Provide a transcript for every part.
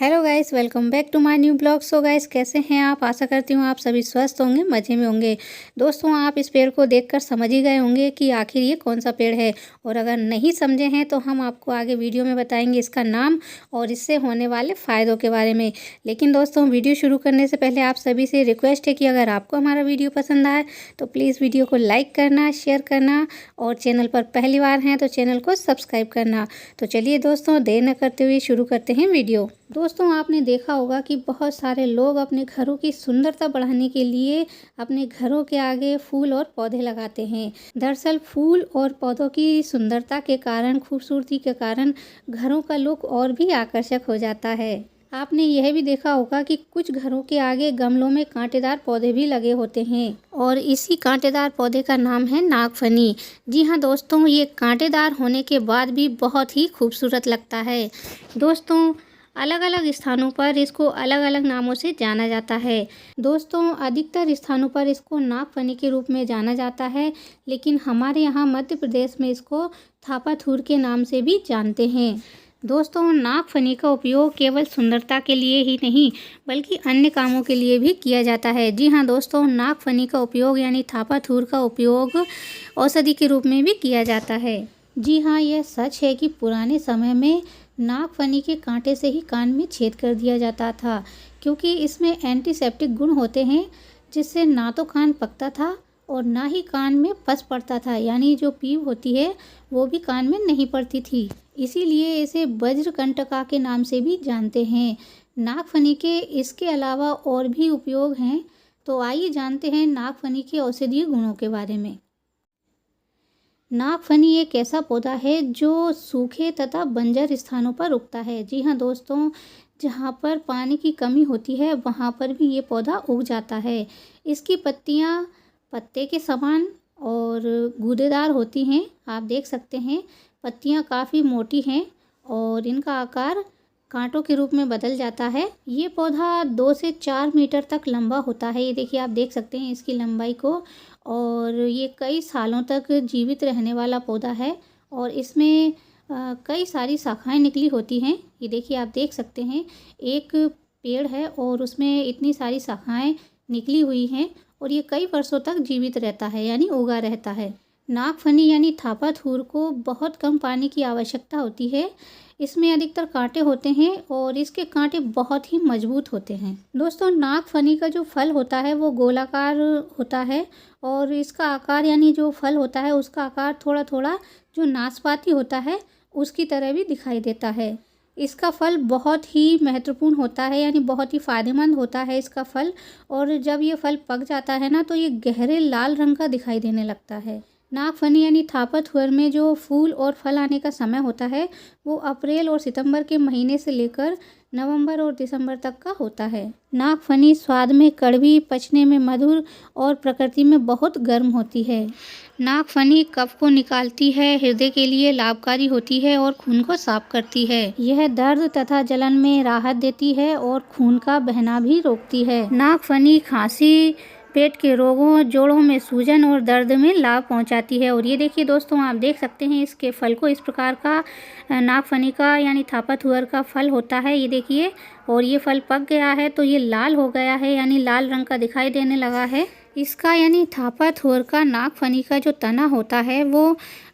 Hello guys, welcome back to my new blog. So guys, कैसे हैं आप? आशा करती हूँ आप सभी स्वस्थ होंगे, मज़े में होंगे। दोस्तों, आप इस पेड़ को देखकर समझ ही गए होंगे कि आखिर ये कौन सा पेड़ है, और अगर नहीं समझे हैं तो हम आपको आगे वीडियो में बताएंगे इसका नाम और इससे होने वाले फ़ायदों के बारे में। लेकिन दोस्तों, वीडियो शुरू करने से पहले आप सभी से रिक्वेस्ट है कि अगर आपको हमारा वीडियो पसंद आए तो प्लीज़ वीडियो को लाइक करना, शेयर करना, और चैनल पर पहली बार हैं तो चैनल को सब्सक्राइब करना। तो चलिए दोस्तों, देर न करते हुए शुरू करते हैं वीडियो। दोस्तों, आपने देखा होगा कि बहुत सारे लोग अपने घरों की सुंदरता बढ़ाने के लिए अपने घरों के आगे फूल और पौधे लगाते हैं। दरअसल फूल और पौधों की सुंदरता के कारण, खूबसूरती के कारण घरों का लुक और भी आकर्षक हो जाता है। आपने यह भी देखा होगा कि कुछ घरों के आगे गमलों में कांटेदार पौधे भी लगे होते हैं, और इसी कांटेदार पौधे का नाम है नागफनी। जी हाँ दोस्तों, ये कांटेदार होने के बाद भी बहुत ही खूबसूरत लगता है। दोस्तों, अलग अलग स्थानों पर इसको अलग अलग नामों से जाना जाता है। दोस्तों, अधिकतर स्थानों पर इसको नागफनी के रूप में जाना जाता है, लेकिन हमारे यहाँ मध्य प्रदेश में इसको थापाथूर के नाम से भी जानते हैं। दोस्तों, नागफनी का उपयोग केवल सुंदरता के लिए ही नहीं बल्कि अन्य कामों के लिए भी किया जाता है। जी हाँ दोस्तों, नागफनी का उपयोग यानी थापाथूर का उपयोग औषधि के रूप में भी किया जाता है। जी हाँ, यह सच है कि पुराने समय में नागफनी के कांटे से ही कान में छेद कर दिया जाता था, क्योंकि इसमें एंटीसेप्टिक गुण होते हैं, जिससे ना तो कान पकता था और ना ही कान में पस पड़ता था, यानी जो पीप होती है वो भी कान में नहीं पड़ती थी। इसीलिए इसे वज्रकंटका के नाम से भी जानते हैं। नागफनी के इसके अलावा और भी उपयोग हैं, तो आइए जानते हैं नागफनी के औषधीय गुणों के बारे में। नागफनी एक ऐसा पौधा है जो सूखे तथा बंजर स्थानों पर उगता है। जी हाँ दोस्तों, जहाँ पर पानी की कमी होती है वहाँ पर भी ये पौधा उग जाता है। इसकी पत्तियाँ पत्ते के समान और गूदेदार होती हैं। आप देख सकते हैं पत्तियाँ काफ़ी मोटी हैं और इनका आकार कांटों के रूप में बदल जाता है। ये पौधा 2 से 4 मीटर तक लंबा होता है। ये देखिए, आप देख सकते हैं इसकी लंबाई को, और ये कई सालों तक जीवित रहने वाला पौधा है, और इसमें कई सारी शाखाएं निकली होती हैं। ये देखिए, आप देख सकते हैं एक पेड़ है और उसमें इतनी सारी शाखाएं निकली हुई हैं, और ये कई वर्षों तक जीवित रहता है, यानी उगा रहता है। नागफनी यानी थापाथूर को बहुत कम पानी की आवश्यकता होती है। इसमें अधिकतर कांटे होते हैं और इसके कांटे बहुत ही मजबूत होते हैं। दोस्तों, नागफनी का जो फल होता है वो गोलाकार होता है, और इसका आकार यानी जो फल होता है उसका आकार थोड़ा थोड़ा जो नाशपाती होता है उसकी तरह भी दिखाई देता है। इसका फल बहुत ही महत्वपूर्ण होता है, यानी बहुत ही फ़ायदेमंद होता है इसका फल, और जब ये फल पक जाता है ना तो ये गहरे लाल रंग का दिखाई देने लगता है। नागफनी यानी थापाथूर में जो फूल और फल आने का समय होता है वो अप्रैल और सितंबर के महीने से लेकर नवंबर और दिसंबर तक का होता है। नागफनी स्वाद में कड़वी, पचने में मधुर और प्रकृति में बहुत गर्म होती है। नागफनी कफ को निकालती है, हृदय के लिए लाभकारी होती है और खून को साफ करती है। यह दर्द तथा जलन में राहत देती है और खून का बहना भी रोकती है। नागफनी खांसी, पेट के रोगों, जोड़ों में सूजन और दर्द में लाभ पहुंचाती है। और ये देखिए दोस्तों, आप देख सकते हैं इसके फल को, इस प्रकार का नागफनी का यानी थापाथूर का फल होता है। ये देखिए, और ये फल पक गया है तो ये लाल हो गया है, यानी लाल रंग का दिखाई देने लगा है। इसका यानी थापाथूर का नागफनी का जो तना होता है वो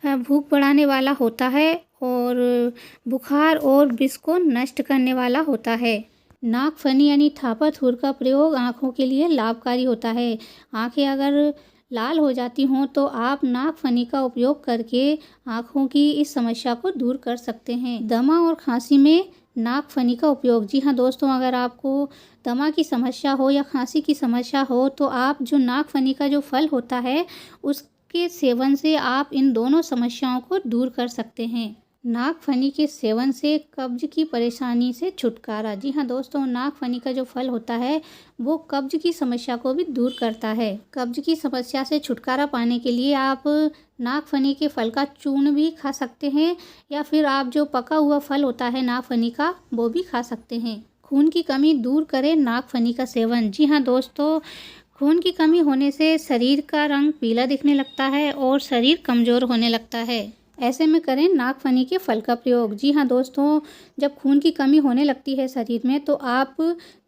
भूख बढ़ाने वाला होता है और बुखार और विष को नष्ट करने वाला होता है। नागफनी यानी थापाथूर का प्रयोग आँखों के लिए लाभकारी होता है। आँखें अगर लाल हो जाती हों तो आप नागफनी का उपयोग करके आँखों की इस समस्या को दूर कर सकते हैं। दमा और खांसी में नागफनी का उपयोग। जी हाँ दोस्तों, अगर आपको दमा की समस्या हो या खांसी की समस्या हो तो आप जो नागफनी का जो फल होता है उसके सेवन से आप इन दोनों समस्याओं को दूर कर सकते हैं। नागफनी के सेवन से कब्ज की परेशानी से छुटकारा। जी हाँ दोस्तों, नागफनी का जो फल होता है वो कब्ज की समस्या को भी दूर करता है। कब्ज की समस्या से छुटकारा पाने के लिए आप नागफनी के फल का चूर्ण भी खा सकते हैं, या फिर आप जो पका हुआ फल होता है नागफनी का वो भी खा सकते हैं। खून की कमी दूर करें नागफनी का सेवन। जी हाँ दोस्तों, खून की कमी होने से शरीर का रंग पीला दिखने लगता है और शरीर कमज़ोर होने लगता है। ऐसे में करें नागफनी के फल का प्रयोग। जी हाँ दोस्तों, जब खून की कमी होने लगती है शरीर में तो आप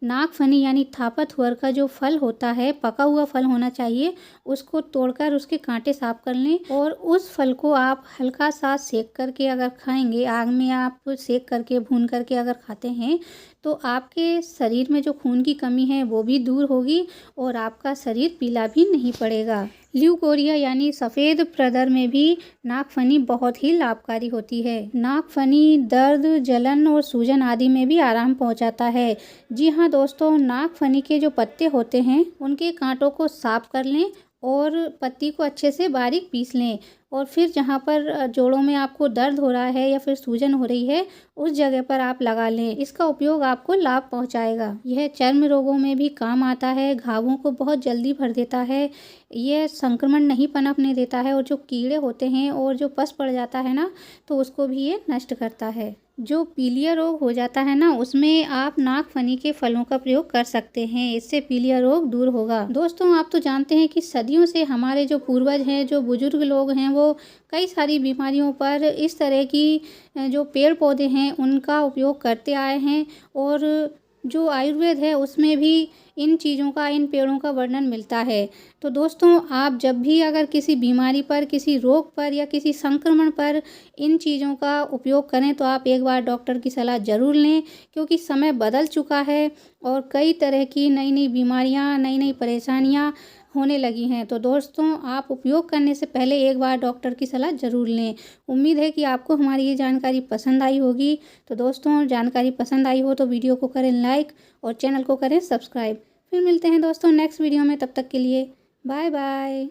नागफनी यानी थापाथुअर का जो फल होता है, पका हुआ फल होना चाहिए, उसको तोड़कर उसके कांटे साफ कर लें और उस फल को आप हल्का सा सेक करके अगर खाएंगे, आग में आप सेक करके भून करके अगर खाते हैं तो आपके शरीर में जो खून की कमी है वो भी दूर होगी और आपका शरीर पीला भी नहीं पड़ेगा। ल्यूकोरिया यानी सफ़ेद प्रदर में भी नागफनी बहुत ही लाभकारी होती है। नागफनी दर्द, जलन और सूजन आदि में भी आराम पहुंचाता है। जी हाँ दोस्तों, नागफनी के जो पत्ते होते हैं उनके कांटों को साफ कर लें और पत्ती को अच्छे से बारीक पीस लें और फिर जहाँ पर जोड़ों में आपको दर्द हो रहा है या फिर सूजन हो रही है उस जगह पर आप लगा लें। इसका उपयोग आपको लाभ पहुंचाएगा। यह चर्म रोगों में भी काम आता है, घावों को बहुत जल्दी भर देता है, यह संक्रमण नहीं पनपने देता है और जो कीड़े होते हैं और जो पस पड़ जाता है ना तो उसको भी ये नष्ट करता है। जो पीलिया रोग हो जाता है ना उसमें आप नागफनी के फलों का प्रयोग कर सकते हैं, इससे पीलिया रोग दूर होगा। दोस्तों, आप तो जानते हैं कि सदियों से हमारे जो पूर्वज हैं, जो बुजुर्ग लोग हैं, वो कई सारी बीमारियों पर इस तरह की जो पेड़ पौधे हैं उनका उपयोग करते आए हैं और जो आयुर्वेद है उसमें भी इन चीज़ों का, इन पेड़ों का वर्णन मिलता है। तो दोस्तों, आप जब भी अगर किसी बीमारी पर, किसी रोग पर या किसी संक्रमण पर इन चीज़ों का उपयोग करें तो आप एक बार डॉक्टर की सलाह ज़रूर लें, क्योंकि समय बदल चुका है और कई तरह की नई नई बीमारियां, नई नई परेशानियां होने लगी हैं। तो दोस्तों, आप उपयोग करने से पहले एक बार डॉक्टर की सलाह ज़रूर लें। उम्मीद है कि आपको हमारी ये जानकारी पसंद आई होगी। तो दोस्तों, जानकारी पसंद आई हो तो वीडियो को करें लाइक और चैनल को करें सब्सक्राइब। फिर मिलते हैं दोस्तों नेक्स्ट वीडियो में, तब तक के लिए बाय बाय।